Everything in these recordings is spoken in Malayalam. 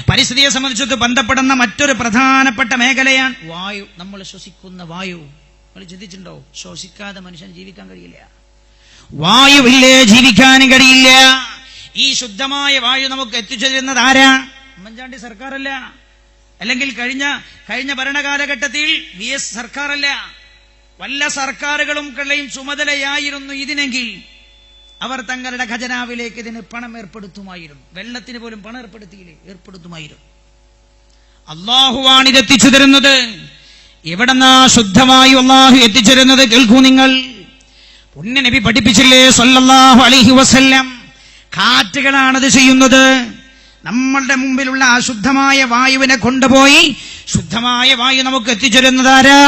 പരിസ്ഥിതിയെ സംബന്ധിച്ച് ബന്ധപ്പെടുന്ന മറ്റൊരു പ്രധാനപ്പെട്ട മേഖലയാണ് വായു. നമ്മൾ ശ്വസിക്കുന്ന വായു നിങ്ങൾ ചിന്തിച്ചിട്ടുണ്ടോ? ശ്വസിക്കാതെ മനുഷ്യൻ ജീവിക്കാൻ കഴിയില്ല. വായുവില്ലേ ജീവിക്കാനും കഴിയില്ല. ഈ ശുദ്ധമായ വായു നമുക്ക് എത്തിച്ചു തരുന്നത് ആരാ? ഉമ്മൻചാണ്ടി സർക്കാരല്ല, അല്ലെങ്കിൽ കഴിഞ്ഞ ഭരണകാലഘട്ടത്തിൽ VS സർക്കാരല്ല. വല്ല സർക്കാരുകളും ചുമതലയായിരുന്നു ഇതിനെങ്കിൽ അവർ തങ്ങളുടെ ഖജനാവിലേക്ക് ഇതിന് പണം ഏർപ്പെടുത്തുമായിരുന്നു. വെള്ളത്തിന് പോലും പണം ഏർപ്പെടുത്തുമായിരുന്നു. അള്ളാഹുവാണ് ഇതെത്തിച്ചു തരുന്നത്. എവിടെന്നാ ശുദ്ധമായി അള്ളാഹു എത്തിച്ചേരുന്നത്? കേൾക്കൂ നിങ്ങൾ. പുണ്യ നബി പഠിപ്പിച്ചില്ലേ സല്ലല്ലാഹു അലൈഹി വസല്ലം? കാറ്റുകളാണത് ചെയ്യുന്നത്. നമ്മളുടെ മുമ്പിലുള്ള അശുദ്ധമായ വായുവിനെ കൊണ്ടുപോയി ശുദ്ധമായ വായു നമുക്ക് എത്തിച്ചേരുന്നതാരാ?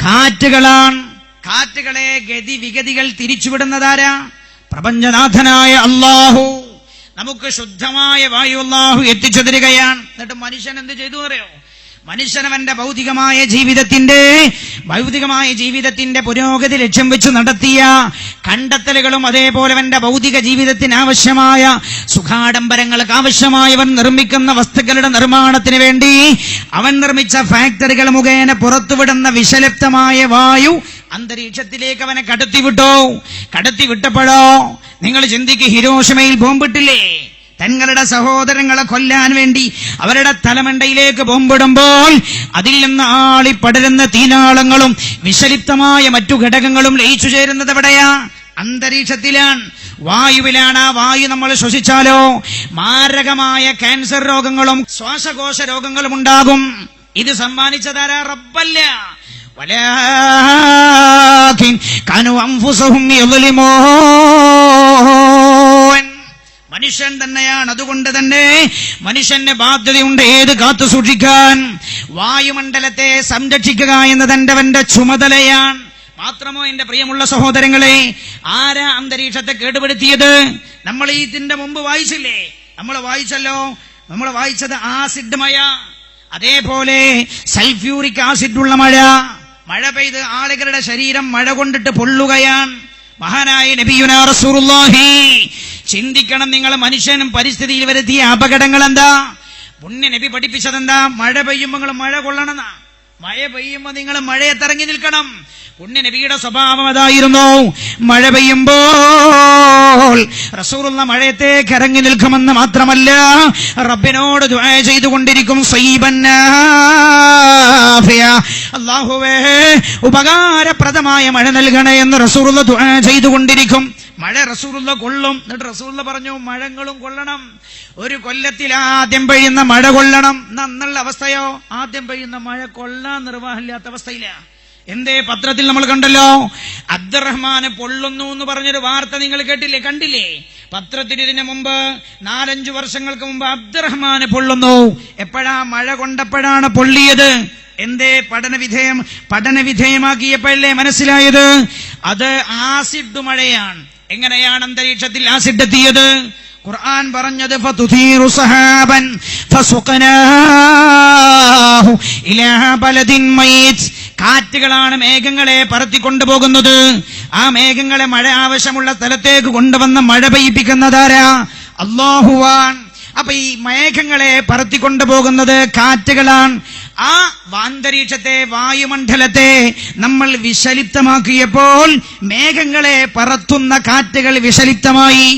കാറ്റുകളാണ്. കാറ്റുകളെ ഗതിവിഗതികൾ തിരിച്ചുവിടുന്നതാരാ? പ്രപഞ്ചനാഥനായ അള്ളാഹു. നമുക്ക് ശുദ്ധമായ വായു അള്ളാഹു എത്തിച്ചു തരികയാണ്. എന്നിട്ട് മനുഷ്യൻ എന്ത് ചെയ്തു അറിയോ? മനുഷ്യൻ അവന്റെ ഭൗതികമായ ജീവിതത്തിന്റെ പുരോഗതി ലക്ഷ്യം വെച്ച് നടത്തിയ കണ്ടെത്തലുകളും അതേപോലെ അവന്റെ ഭൗതിക ജീവിതത്തിന് ആവശ്യമായ സുഖാഡംബരങ്ങൾക്ക് ആവശ്യമായവൻ നിർമ്മിക്കുന്ന വസ്തുക്കളുടെ നിർമ്മാണത്തിന് വേണ്ടി അവൻ നിർമ്മിച്ച ഫാക്ടറികൾ മുഖേന പുറത്തുവിടുന്ന വിഷലിപ്തമായ വായു അന്തരീക്ഷത്തിലേക്ക് അവനെ കടത്തിവിട്ടപ്പോഴോ നിങ്ങൾ ചിന്തിക്ക്, ഹിരോഷിമയിൽ ബോംബിട്ടില്ലേ? തങ്ങളുടെ സഹോദരങ്ങളെ കൊല്ലാൻ വേണ്ടി അവരുടെ തലമണ്ടയിലേക്ക് ബോംബിടുമ്പോൾ അതിൽ നിന്ന് ആളിപ്പടരുന്ന തീനാളങ്ങളും വിഷലിപ്തമായ മറ്റു ഘടകങ്ങളും ലയിച്ചു ചേരുന്നത് എവിടെയാ? അന്തരീക്ഷത്തിലാണ്, വായുവിലാണ്. ആ വായു നമ്മൾ ശ്വസിച്ചാലോ മാരകമായ ക്യാൻസർ രോഗങ്ങളും ശ്വാസകോശ രോഗങ്ങളും ഉണ്ടാകും. ഇത് സമ്മാനിച്ചതാരാ? റബ്ബല്ല. വലാകിൻ കാനൂ അൻഫുസഹും യദ്ലിമൂൻ. മനുഷ്യൻ തന്നെയാണ്. അതുകൊണ്ട് തന്നെ മനുഷ്യന് ബാധ്യതയുണ്ട് ഏത് കാത്തു സൂക്ഷിക്കാൻ? വായുമണ്ഡലത്തെ സംരക്ഷിക്കുക എന്നത് അവന്റെ ചുമതലയാണ്. മാത്രമോ എന്റെ പ്രിയമുള്ള സഹോദരങ്ങളെ, ആരാ അന്തരീക്ഷത്തെ കേടുപെടുത്തിയത്? നമ്മൾ ഇതിന്റെ മുമ്പ് വായിച്ചില്ലേ? നമ്മൾ വായിച്ചത് ആസിഡ് മഴ, അതേപോലെ സൾഫ്യൂറിക് ആസിഡുള്ള മഴ പെയ്ത് ആളുകളുടെ ശരീരം മഴ കൊണ്ടിട്ട് പൊള്ളുകയാണ്. മഹാനായ നബിയുനാ റസൂലുള്ളാഹി, ചിന്തിക്കണം നിങ്ങൾ, മനുഷ്യനും പരിസ്ഥിതിയിൽ വരുത്തിയ അപകടങ്ങൾ എന്താ? പുണ്യ നബി പഠിപ്പിച്ചതെന്താ? മഴ പെയ്യുമ്പോൾ നിങ്ങൾ മഴ കൊള്ളണമെന്നാ. മഴ പെയ്യുമ്പോൾ നിങ്ങൾ മഴയത്തിറങ്ങി നിൽക്കണം. പുണ്യ നബിയുടെ സ്വഭാവം അതായിരുന്നു. മഴ പെയ്യുമ്പോൾ റസൂലുള്ള മഴയത്തേക്ക് ഇറങ്ങി നിൽക്കുമെന്ന് മാത്രമല്ല, റബ്ബിനോട് ദുആ ചെയ്തുകൊണ്ടിരിക്കും. അല്ലാഹുവേ, ഉപകാരപ്രദമായ മഴ നൽകണേ എന്ന് റസൂലുള്ള ദുആ ചെയ്തുകൊണ്ടിരിക്കും. മഴ റസൂലുള്ള കൊള്ളും. എന്നിട്ട് റസൂലുള്ള പറഞ്ഞു, മഴങ്ങളും കൊള്ളണം. ഒരു കൊല്ലത്തിൽ ആദ്യം പെയ്യുന്ന മഴ കൊള്ളണം. എന്നുള്ള അവസ്ഥയോ ആദ്യം പെയ്യുന്ന മഴ കൊള്ളാൻ നിർവാഹമില്ലാത്ത അവസ്ഥയില്ല. എന്തേ? പത്രത്തിൽ നമ്മൾ കണ്ടല്ലോ, അബ്ദുറഹ്മാന് പൊള്ളുന്നു എന്ന് പറഞ്ഞൊരു വാർത്ത നിങ്ങൾ കണ്ടില്ലേ? പത്രത്തിൽ ഇതിന് മുമ്പ് 4-5 വർഷങ്ങൾക്ക് മുമ്പ് അബ്ദുറഹ്മാന് പൊള്ളുന്നു. എപ്പോഴാ? മഴ കൊണ്ടപ്പോഴാണ് പൊള്ളിയത്. എന്തേ? പഠനവിധേയമാക്കിയപ്പോഴല്ലേ മനസ്സിലായത് അത് ആസിഡ് മഴയാണ്. എങ്ങനെയാണ് അന്തരീക്ഷത്തിൽ ആസിഡ് എത്തിയത്? ഖുർആൻ പറഞ്ഞത് ഫതുതീറു സഹാബൻ ഫസുഖനാഹു ഇലാ ബലദിൻ മയ്യിത്. കാറ്റുകളാണ് മേഘങ്ങളെ പറത്തിക്കൊണ്ടുപോകുന്നത്. ആ മേഘങ്ങളെ മഴ ആവശ്യമുള്ള സ്ഥലത്തേക്ക് കൊണ്ടുവന്ന് മഴ പെയ്യിപ്പിക്കുന്നതാരാ? അല്ലാഹുവാൻ. അപ്പൊ ഈ മേഘങ്ങളെ പറത്തിക്കൊണ്ടുപോകുന്നത് കാറ്റുകളാണ്. ആ അന്തരീക്ഷത്തെ, വായുമണ്ഡലത്തെ നമ്മൾ വിഷലിപ്തമാക്കിയപ്പോൾ മേഘങ്ങളെ പറത്തുന്ന കാറ്റുകൾ വിഷലിപ്തമായി.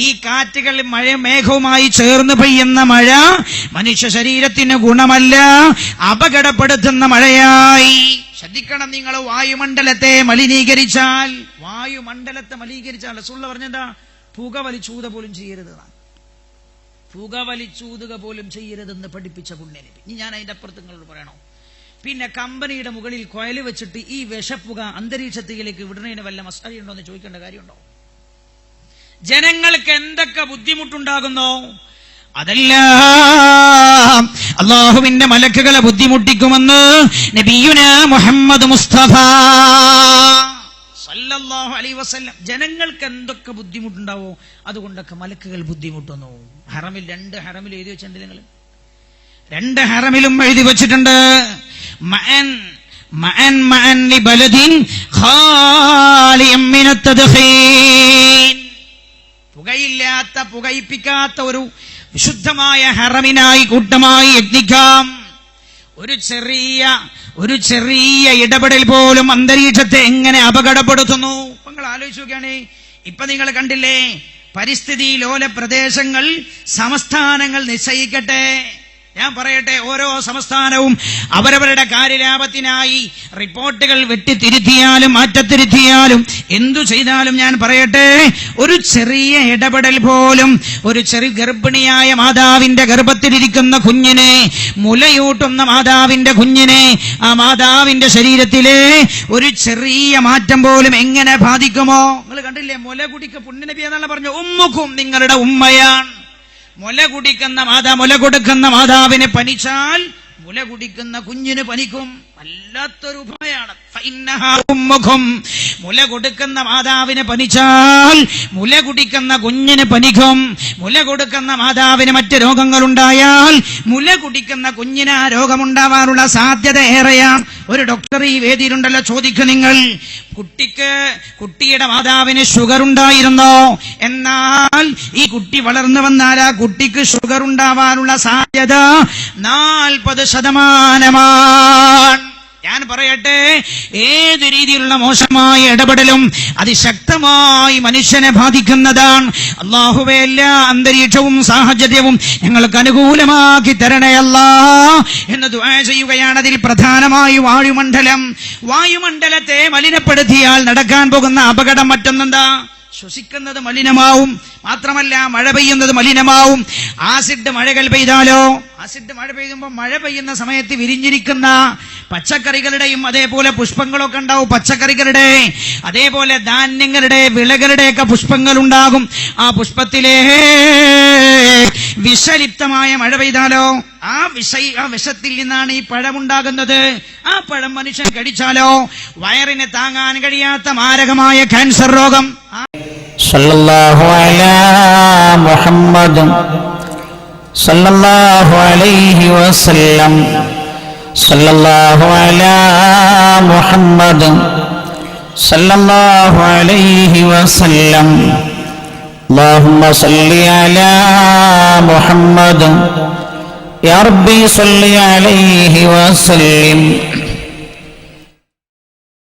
ഈ കാറ്റുകൾ മേഘവുമായി ചേർന്ന് പെയ്യുന്ന മഴ മനുഷ്യ ശരീരത്തിന് ഗുണമല്ല, അപകടപ്പെടുത്തുന്ന മഴയായി. ശ്രദ്ധിക്കണം നിങ്ങൾ, വായുമണ്ഡലത്തെ മലിനീകരിച്ചാൽ റസൂൽ പറഞ്ഞെന്താ? പുക വലിച്ചൂതുക പോലും ചെയ്യരുതെന്ന് പഠിപ്പിച്ച പുണ്യനബി. ഇനി ഞാൻ അതിന്റെ അപ്പുറത്ത് നിങ്ങളോട് പറയണോ? പിന്നെ കമ്പനിയുടെ മുകളിൽ കൊയല് വെച്ചിട്ട് ഈ വിഷപ്പുക അന്തരീക്ഷത്തിലേക്ക് വിടുന്നതിന് വല്ല മസാലയുണ്ടോ എന്ന് ചോദിക്കേണ്ട കാര്യമുണ്ടോ? ജനങ്ങൾക്ക് എന്തൊക്കെ ബുദ്ധിമുട്ടുണ്ടാകുന്നോ അതെല്ലാം അല്ലാഹുവിന്റെ മലക്കുകളെ ബുദ്ധിമുട്ടിക്കുമെന്ന് നബിയുനാ മുഹമ്മദ് മുസ്തഫ സല്ലല്ലാഹു അലൈഹി വസല്ലം. ജനങ്ങൾക്ക് എന്തൊക്കെ ബുദ്ധിമുട്ടുണ്ടാവോ അതുകൊണ്ടൊക്കെ മലക്കുകൾ ബുദ്ധിമുട്ടുന്നു. ഹറമിൽ 2 ഹറമിൽ എഴുതി വെച്ചിട്ടുണ്ട്. നിങ്ങൾ 2 ഹറമിലും എഴുതി വെച്ചിട്ടുണ്ട്, മഅൻ ലിബലദിൻ ഖാലിയൻ മിനത് തദ്ഖീൻ. പുകയില്ലാത്ത, പുകയിപ്പിക്കാത്ത ഒരു വിശുദ്ധമായ ഹറമിനായി കൂട്ടമായി യജ്ഞിക്കാം. ഒരു ചെറിയ ഇടപെടൽ പോലും അന്തരീക്ഷത്തെ എങ്ങനെ അപകടപ്പെടുത്തുന്നു. നിങ്ങൾ ആലോചിച്ച് നോക്കുകയാണ്. ഇപ്പൊ നിങ്ങൾ കണ്ടില്ലേ, പരിസ്ഥിതി ലോല പ്രദേശങ്ങൾ സംസ്ഥാനങ്ങൾ നിശ്ചയിക്കട്ടെ. ഞാൻ പറയട്ടെ, ഓരോ സംസ്ഥാനവും അവരവരുടെ കാര്യലാഭത്തിനായി റിപ്പോർട്ടുകൾ വെട്ടിത്തിരുത്തിയാലും മാറ്റത്തിരുത്തിയാലും എന്തു ചെയ്താലും, ഞാൻ പറയട്ടെ, ഒരു ചെറിയ ഇടപെടൽ പോലും ഒരു ചെറിയ ഗർഭിണിയായ മാതാവിന്റെ ഗർഭത്തിലിരിക്കുന്ന കുഞ്ഞിനെ, മുലയൂട്ടുന്ന മാതാവിന്റെ കുഞ്ഞിനെ, ആ മാതാവിന്റെ ശരീരത്തിലെ ഒരു ചെറിയ മാറ്റം പോലും എങ്ങനെ ബാധിക്കുമോ? നിങ്ങൾ കണ്ടില്ലേ, മുല കുടിക്ക പുണ്യനബി എന്നാണ് പറഞ്ഞു, ഉമ്മുക്കും നിങ്ങളുടെ ഉമ്മയാണ്. മുല കൊടുക്കുന്ന മാതാവിനെ പനിച്ചാൽ മുല കുടിക്കുന്ന കുഞ്ഞിന് പനിക്കും. വല്ലാത്തൊരു ഉപായാണ്. മുല കൊടുക്കുന്ന മാതാവിന് പനിച്ചാൽ മുല കുടിക്കുന്ന കുഞ്ഞിന് പനിക്കും. മുല കൊടുക്കുന്ന മാതാവിന് മറ്റ് രോഗങ്ങളുണ്ടായാൽ മുല കുടിക്കുന്ന കുഞ്ഞിന് ആ രോഗമുണ്ടാവാനുള്ള സാധ്യത ഏറെയാണ്. ഒരു ഡോക്ടർ ഈ വേദിയിലുണ്ടല്ലോ, ചോദിക്കും നിങ്ങൾ, കുട്ടിയുടെ മാതാവിന് ഷുഗർ ഉണ്ടായിരുന്നോ? എന്നാൽ ഈ കുട്ടി വളർന്നു വന്നാൽ ആ കുട്ടിക്ക് ഷുഗർ ഉണ്ടാവാനുള്ള സാധ്യത 40%. ഞാൻ പറയട്ടെ, ഏത് രീതിയിലുള്ള മോശമായ ഇടപെടലും അതിശക്തമായി മനുഷ്യനെ ബാധിക്കുന്നതാണ്. അല്ലാഹുവേ, എല്ലാ അന്തരീക്ഷവും സാഹചര്യവും ഞങ്ങൾക്ക് അനുകൂലമാക്കി തരണേ അല്ലാഹ് എന്ന് ദുആ ചെയ്യുകയാണ്. അതിൽ പ്രധാനമായി വായുമണ്ഡലത്തെ മലിനപ്പെടുത്തിയാൽ നടക്കാൻ പോകുന്ന അപകടം മറ്റൊന്നെന്താ? ശ്വസിക്കുന്നത് മലിനമാവും. മാത്രമല്ല, മഴ പെയ്യുന്നത് മലിനമാവും. ആസിഡ് മഴകൾ പെയ്താലോ? ആസിഡ് മഴ പെയ്യുമ്പോൾ മഴ പെയ്യുന്ന സമയത്ത് വിരിഞ്ഞിരിക്കുന്ന പച്ചക്കറികളുടെയും അതേപോലെ പുഷ്പങ്ങളൊക്കെ ഉണ്ടാവും. പച്ചക്കറികളുടെ അതേപോലെ ധാന്യങ്ങളുടെ വിളകളുടെയൊക്കെ പുഷ്പങ്ങൾ ഉണ്ടാകും. ആ പുഷ്പത്തിലെ വിഷലിപ്തമായ മഴ പെയ്താലോ? ആ വിഷത്തിൽ നിന്നാണ് ഈ പഴമുണ്ടാകുന്നത്. ആ പഴം മനുഷ്യൻ കഴിച്ചാലോ വയറിന് താങ്ങാൻ കഴിയാത്ത മാരകമായ ക്യാൻസർ രോഗം. സല്ലല്ലാഹു അലാ മുഹമ്മദ് സല്ലല്ലാഹു അലൈഹി വസല്ലം. സല്ലല്ലാഹു അലാ മുഹമ്മദ് സല്ലല്ലാഹു അലൈഹി വസല്ലം. അല്ലാഹുമ്മ സല്ലി അലാ മുഹമ്മദ് യാ റബ്ബി സല്ലി അലൈഹി വസല്ലം.